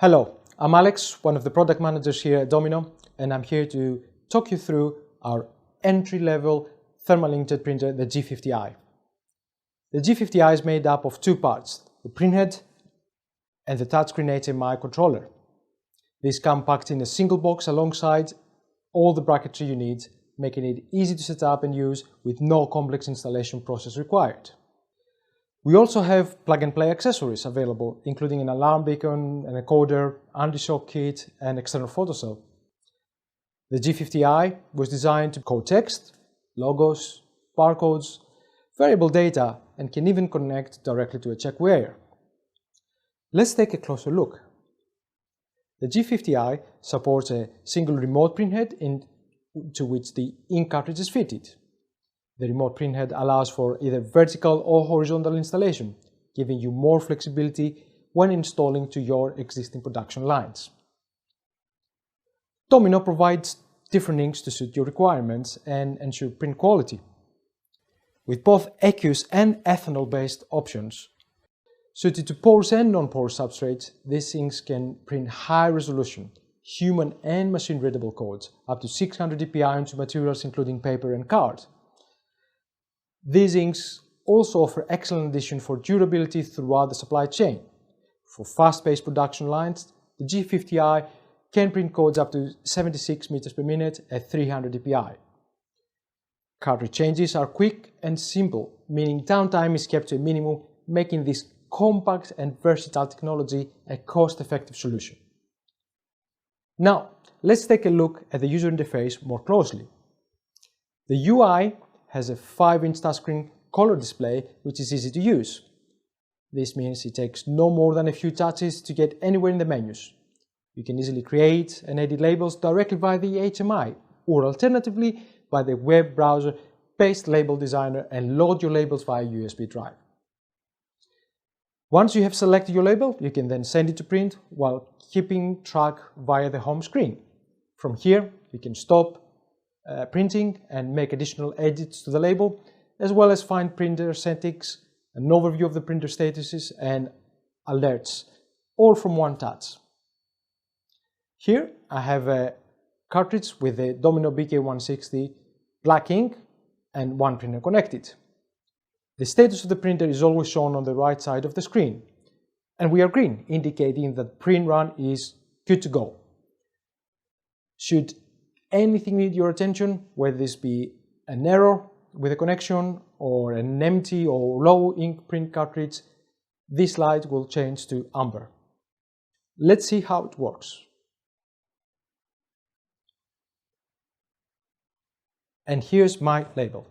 Hello, I'm Alex, one of the product managers here at Domino, and I'm here to talk you through our entry-level thermal inkjet printer, the G50i. The G50i is made up of two parts, the printhead and the touchscreen HMI controller. These come packed in a single box alongside all the bracketry you need, making it easy to set up and use with no complex installation process required. We also have plug-and-play accessories available, including an alarm beacon, an encoder, anti-shock kit, and external photocell. The G50i was designed to code text, logos, barcodes, variable data, and can even connect directly to a check weigher. Let's take a closer look. The G50i supports a single remote printhead into which the ink cartridge is fitted. The remote printhead allows for either vertical or horizontal installation, giving you more flexibility when installing to your existing production lines. Domino provides different inks to suit your requirements and ensure print quality. With both aqueous and ethanol-based options, suited to porous and non-porous substrates, these inks can print high-resolution, human and machine-readable codes, up to 600 dpi onto materials including paper and card. These inks also offer excellent addition for durability throughout the supply chain. For fast-paced production lines, the G50i can print codes up to 76 meters per minute at 300 dpi. Cartridge changes are quick and simple, meaning downtime is kept to a minimum, making this compact and versatile technology a cost-effective solution. Now, let's take a look at the user interface more closely. The UI has a 5-inch touchscreen color display which is easy to use. This means it takes no more than a few touches to get anywhere in the menus. You can easily create and edit labels directly via the HMI, or alternatively by the web browser based label designer, and load your labels via USB drive. Once you have selected your label, you can then send it to print while keeping track via the home screen. From here, you can stop printing and make additional edits to the label, as well as find printer settings, an overview of the printer statuses, and alerts, all from one touch. Here I have a cartridge with a Domino BK160 black ink and one printer connected. The status of the printer is always shown on the right side of the screen, and we are green, indicating that print run is good to go. Should anything need your attention, whether this be an error with a connection or an empty or low ink print cartridge, this light will change to amber. Let's see how it works. And here's my label.